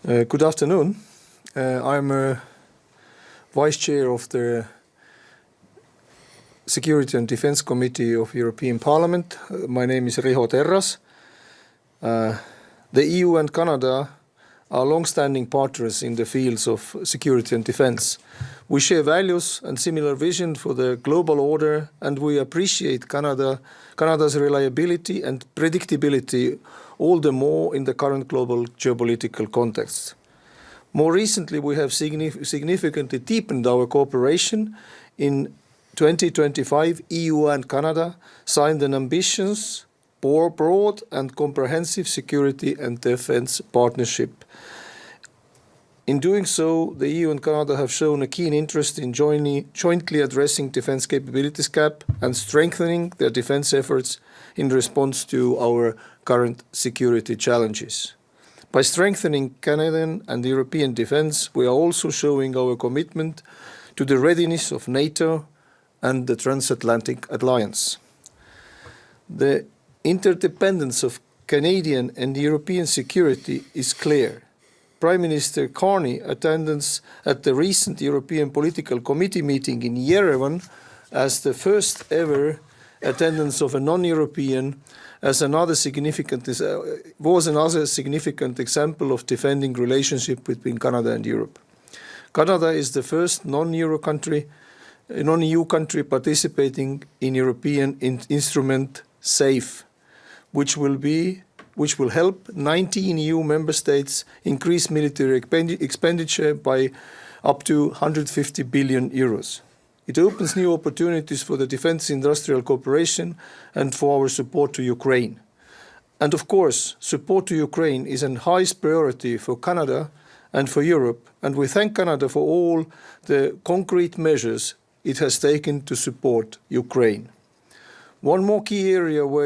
Good afternoon. I'm Vice Chair of the Security and Defence Committee of European Parliament. My name is Riho Terras. The EU and Canada are long-standing partners in the fields of security and defence. We share values and similar vision for the global order, and we appreciate Canada's reliability and predictability all the more in the current global geopolitical context. More recently, we have significantly deepened our cooperation. In 2025, EU and Canada signed an ambitious, broad and comprehensive security and defence partnership. In doing so, the EU and Canada have shown a keen interest in jointly addressing defence capabilities gap and strengthening their defence efforts in response to our current security challenges. By strengthening Canadian and European defence, we are also showing our commitment to the readiness of NATO and the transatlantic alliance. The interdependence of Canadian and European security is clear. Prime Minister Carney's attendance at the recent European Political Committee meeting in Yerevan as the first ever attendance of a non-European was another significant example of defending relationship between Canada and Europe. Canada is the first non-EU country participating in European instrument SAFE, which will help 19 EU member states increase military expenditure by up to 150 billion euros. It opens new opportunities for the defence industrial cooperation and for our support to Ukraine. And of course, support to Ukraine is a highest priority for Canada and for Europe, and we thank Canada for all the concrete measures it has taken to support Ukraine. One more key area where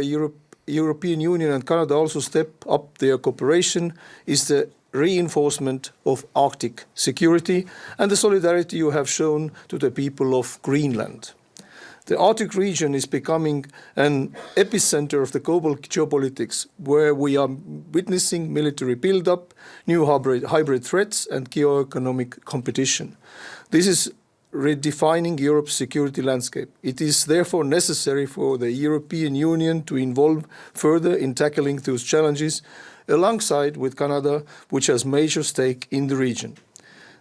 European Union and Canada also step up their cooperation is the reinforcement of Arctic security and the solidarity you have shown to the people of Greenland. The Arctic region is becoming an epicenter of the global geopolitics, where we are witnessing military buildup, new hybrid threats and geoeconomic competition. This is redefining Europe's security landscape. It is therefore necessary for the European Union to involve further in tackling those challenges, alongside with Canada, which has major stake in the region.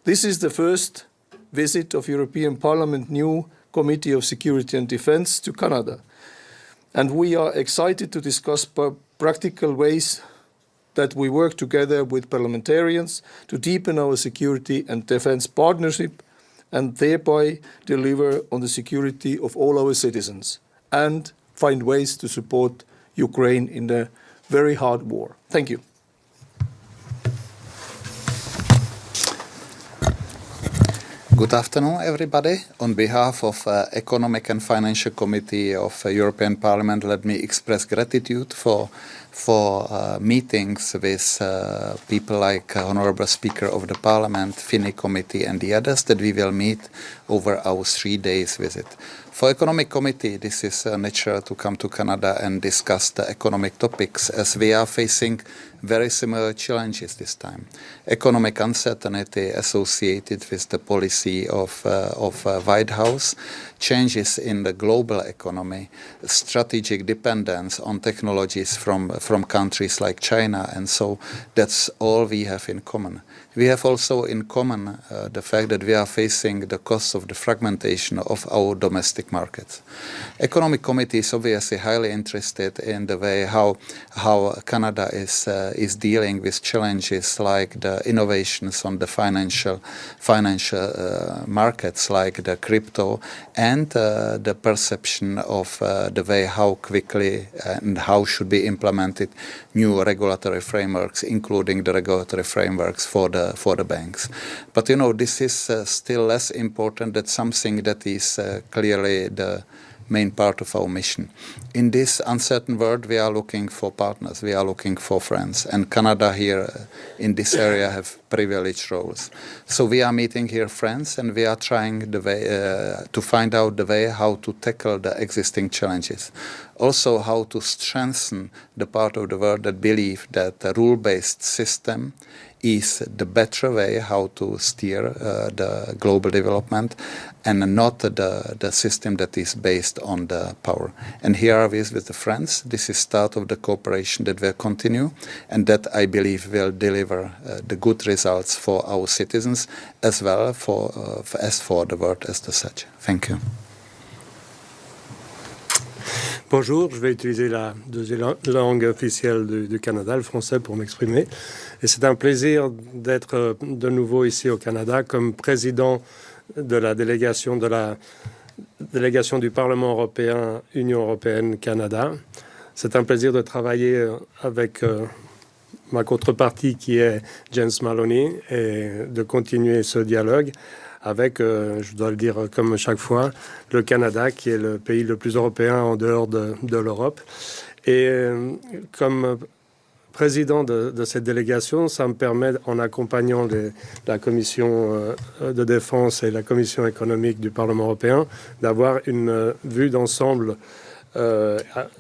This is the first visit of European Parliament new Committee of Security and Defence to Canada, and we are excited to discuss practical ways that we work together with parliamentarians to deepen our security and defence partnership and thereby deliver on the security of all our citizens and find ways to support Ukraine in the very hard war. Thank you. Good afternoon, everybody. On behalf of Economic and Financial Committee of European Parliament, let me express gratitude for meetings with people like Honourable Speaker of the Parliament, FINI Committee and the others that we will meet over our 3 days visit. For Economic Committee, this is natural to come to Canada and discuss the economic topics, as we are facing very similar challenges this time. Economic uncertainty associated with the policy of White House, changes in the global economy, strategic dependence on technologies from countries like China, and so that's all we have in common. We have also in common the fact that we are facing the costs of the fragmentation of our domestic markets. Economic Committee is obviously highly interested in the way how Canada is dealing with challenges like the innovations on the financial markets, like the crypto, and the perception of the way how quickly and how should be implemented new regulatory frameworks, including the regulatory frameworks for the banks. But you know, this is still less important. That's something that is clearly the main part of our mission. In this uncertain world, we are looking for partners, we are looking for friends, and Canada here in this area have privileged roles. So we are meeting here friends, and we are trying the way, to find out the way how to tackle the existing challenges. Also how to strengthen the part of the world that believe that a rule-based system is the better way how to steer the global development, and not the system that is based on the power. And here are we with the friends. This is start of the cooperation that will continue, and that I believe will deliver the good results for our citizens as well as for the world as such. Thank you. Bonjour, je vais utiliser la deuxième langue officielle du Canada, le français, pour m'exprimer. Et c'est un plaisir d'être de nouveau ici au Canada comme président de la délégation du Parlement européen, Union européenne-Canada. C'est un plaisir de travailler avec ma contrepartie qui est Jens Maloney et de continuer ce dialogue avec, je dois le dire comme chaque fois, le Canada, qui est le pays le plus européen en dehors de l'Europe. Et comme président de cette délégation, ça me permet, en accompagnant la commission de défense et la commission économique du Parlement européen, d'avoir une vue d'ensemble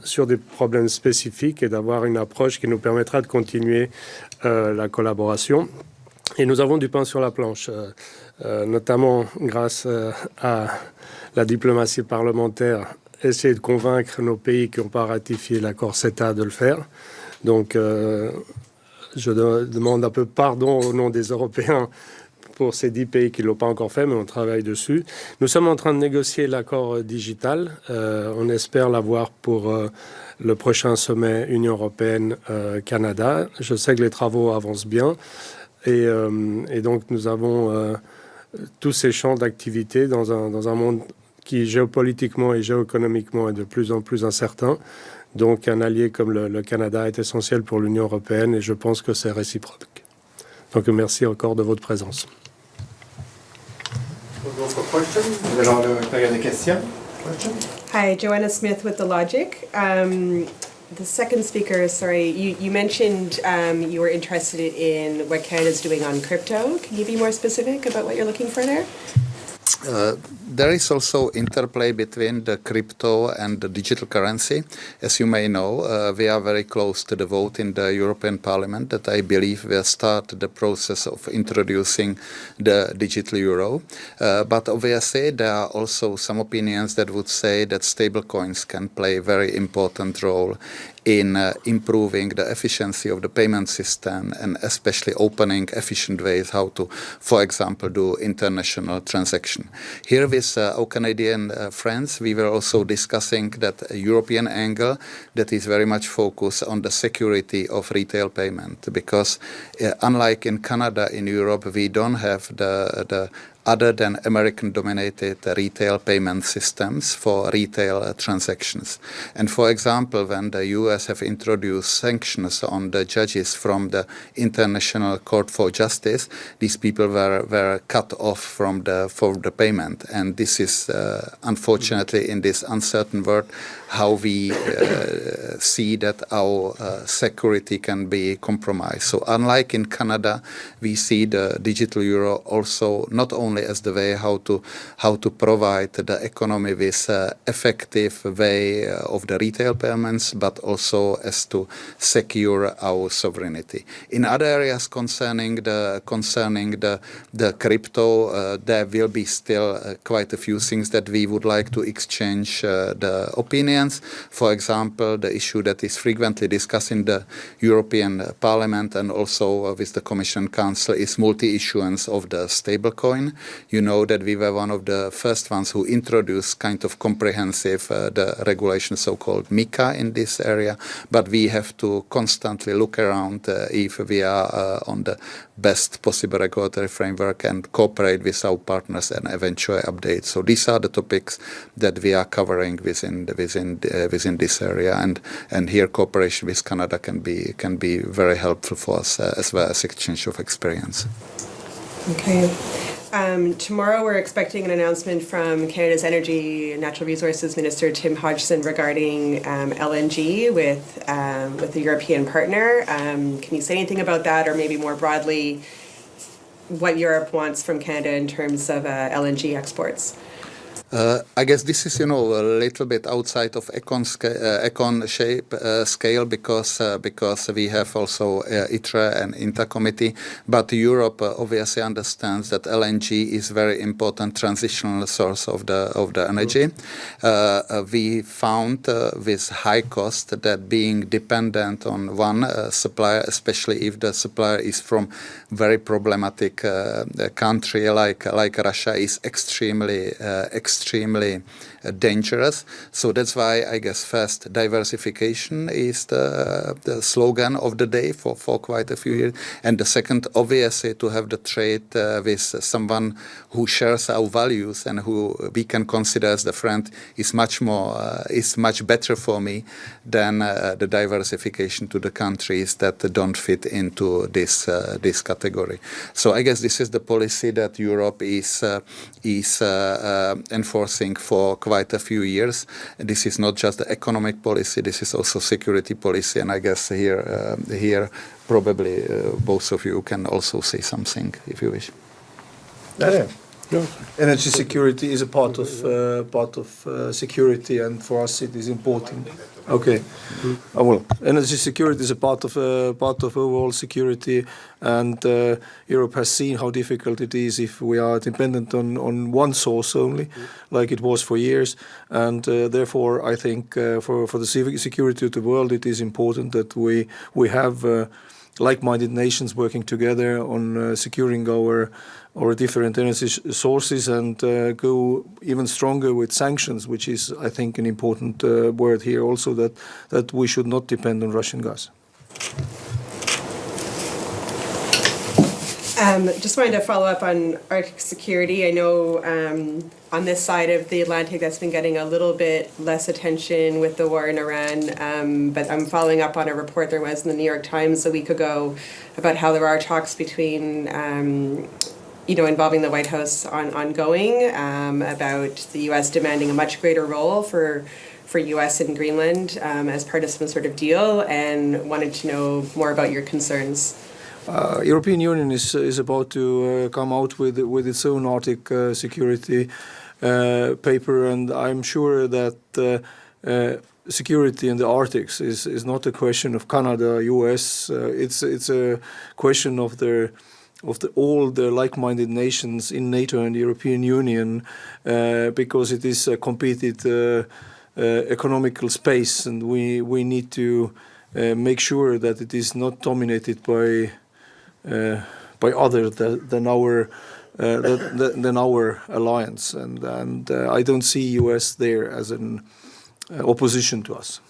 sur des problèmes spécifiques et d'avoir une approche qui nous permettra de continuer la collaboration. Et nous avons du pain sur la planche. Notamment grâce à la diplomatie parlementaire, essayer de convaincre nos pays qui n'ont pas ratifié l'accord CETA de le faire. Donc, je demande un peu pardon au nom des Européens pour ces 10 pays qui ne l'ont pas encore fait, mais on travaille dessus. Nous sommes en train de négocier l'accord digital. On espère l'avoir pour le prochain sommet Union européenne-Canada. Je sais que les travaux avancent bien. Et donc, nous avons tous ces champs d'activité dans un monde qui, géopolitiquement et géoéconomiquement, est de plus en plus incertain. Donc, un allié comme le Canada est essentiel pour l'Union européenne et je pense que c'est réciproque. Donc, merci encore de votre présence. Hi, Joanna Smith with The Logic. The second speaker, sorry, you mentioned you were interested in what Canada's doing on crypto. Can you be more specific about what you're looking for there? There is also interplay between the crypto and the digital currency. As you may know, we are very close to the vote in the European Parliament that I believe will start the process of introducing the digital euro. But obviously there are also some opinions that would say that stablecoins can play a very important role in improving the efficiency of the payment system and especially opening efficient ways how to, for example, do international transaction. Here with our Canadian friends, we were also discussing that European angle that is very much focused on the security of retail payment because unlike in Canada, in Europe, we don't have the other than American-dominated retail payment systems for retail transactions. And for example, when the US have introduced sanctions on the judges from the International Court for Justice, these people were cut off from the payment. And this is, unfortunately, in this uncertain world, how we see that our security can be compromised. So unlike in Canada, we see the digital euro also not only as the way how to provide the economy with effective way of the retail payments, but also as to secure our sovereignty. In other areas concerning the crypto, there will be still quite a few things that we would like to exchange the opinions. For example, the issue that is frequently discussed in the European Parliament and also with the Commission Council is multi-issuance of the stablecoin. You know that we were one of the first ones who introduced kind of comprehensive the regulation, so-called MiCA in this area, but we have to constantly look around if we are on the best possible regulatory framework and cooperate with our partners and eventually update. So these are the topics that we are covering within this area, and here cooperation with Canada can be very helpful for us as well as exchange of experience. Okay. Tomorrow we're expecting an announcement from Canada's Energy and Natural Resources Minister Tim Hodgson regarding LNG with a European partner. Can you say anything about that, or maybe more broadly, what Europe wants from Canada in terms of LNG exports? I guess this is, a little bit outside of ECON scale because we have also ITRE and INTA committee, but Europe obviously understands that LNG is very important transitional source of the energy. We found with high cost that being dependent on one supplier, especially if the supplier is from very problematic country like Russia, is extremely dangerous. So that's why I guess first diversification is the slogan of the day for quite a few years, and the second obviously to have the trade with someone who shares our values and who we can consider as the friend is much better for me than the diversification to the countries that don't fit into this category. So I guess this is the policy that Europe is enforcing for quite a few years. This is not just the economic policy, this is also security policy, and I guess here probably both of you can also say something if you wish. Yeah. Energy security is a part of security, and for us it is important. Okay, well, energy security is a part of overall security, and Europe has seen how difficult it is if we are dependent on one source only, like it was for years, and therefore I think for the security of the world it is important that we have like-minded nations working together on securing our different energy sources, and go even stronger with sanctions, which is, I think, an important word here also, that we should not depend on Russian gas. Just wanted to follow up on Arctic security. I know on this side of the Atlantic that's been getting a little bit less attention with the war in Iran, but I'm following up on a report there was in the New York Times a week ago about how there are talks between involving the White House ongoing about the U.S. demanding a much greater role for U.S. in Greenland as part of some sort of deal, and wanted to know more about your concerns. European Union is about to come out with its own Arctic security paper, and I'm sure that security in the Arctic is not a question of Canada, U.S. It's a question of all the like-minded nations in NATO and the European Union, because it is a competed economical space, and we need to make sure that it is not dominated by other than our alliance, and I don't see US there as an opposition to us.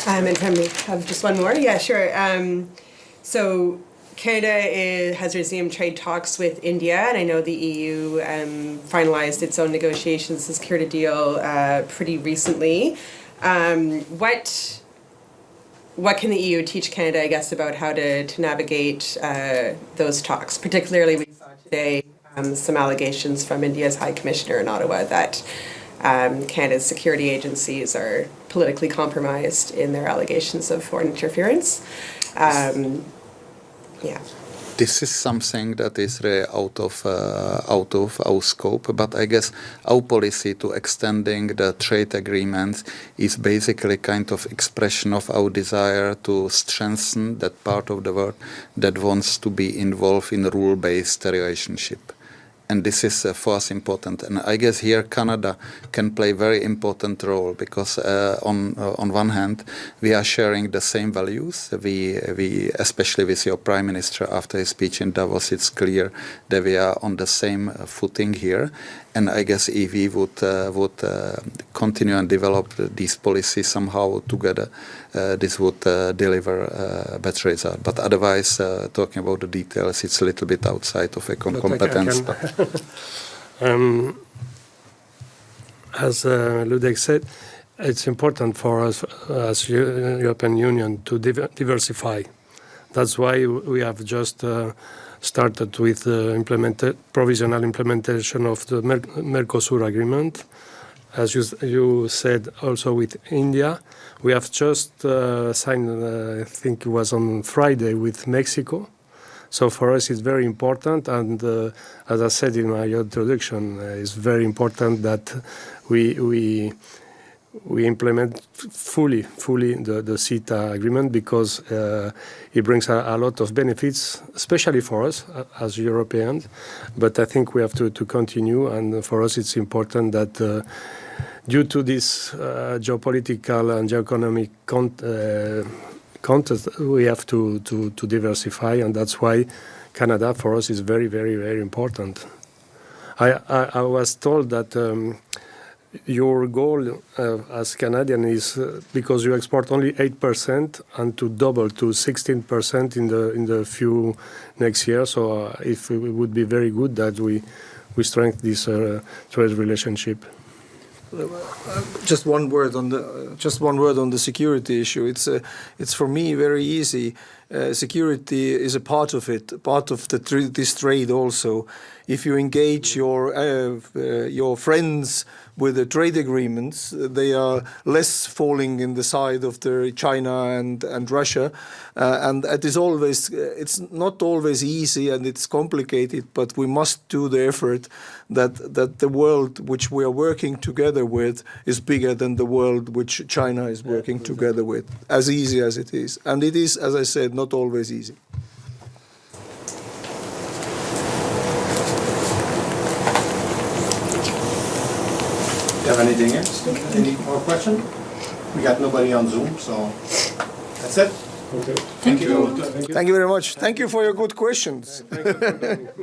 And can we have just one more? Yeah, sure. So Canada has resumed trade talks with India, and I know the EU finalized its own negotiations to secure a deal pretty recently. What can the EU teach Canada, I guess, about how to navigate those talks? Particularly, we saw today some allegations from India's High Commissioner in Ottawa that Canada's security agencies are politically compromised in their allegations of foreign interference. This is something that is really out of our scope, but I guess our policy to extending the trade agreements is basically kind of expression of our desire to strengthen that part of the world that wants to be involved in rule-based relationship. And this is for us important, and I guess here Canada can play a very important role because on one hand we are sharing the same values. We especially with your Prime Minister after his speech in Davos, it's clear that we are on the same footing here. And I guess if we would continue and develop these policies somehow together, this would deliver better results. But otherwise, talking about the details, it's a little bit outside of ECON competence. As Ludek said, it's important for us as European Union to diversify. That's why we have just started with the provisional implementation of the Mercosur agreement. As you said, also with India. We have just signed, I think it was on Friday, with Mexico. So for us, it's very important, and as I said in my introduction, it's very important that we implement fully the CETA agreement, because it brings a lot of benefits, especially for us as Europeans. But I think we have to continue, and for us it's important that due to this geopolitical and geoeconomic context, we have to diversify, and that's why Canada for us is very, very, very important. I was told that your goal as Canadian is because you export only 8% and to double to 16% in the few next year. So it would be very good that we strengthen this trade relationship. Just one word on the security issue. It's for me very easy. Security is a part of it, part of this trade also. If you engage your friends with the trade agreements, they are less falling in the side of China and Russia, and it's not always easy and it's complicated, but we must do the effort that the world which we are working together with is bigger than the world which China is working together with, as easy as it is. And it is, as I said, not always easy. Do you have anything else? Any more questions? We got nobody on Zoom, so that's it. Okay. Thank you. Thank you very much. Thank you for your good questions.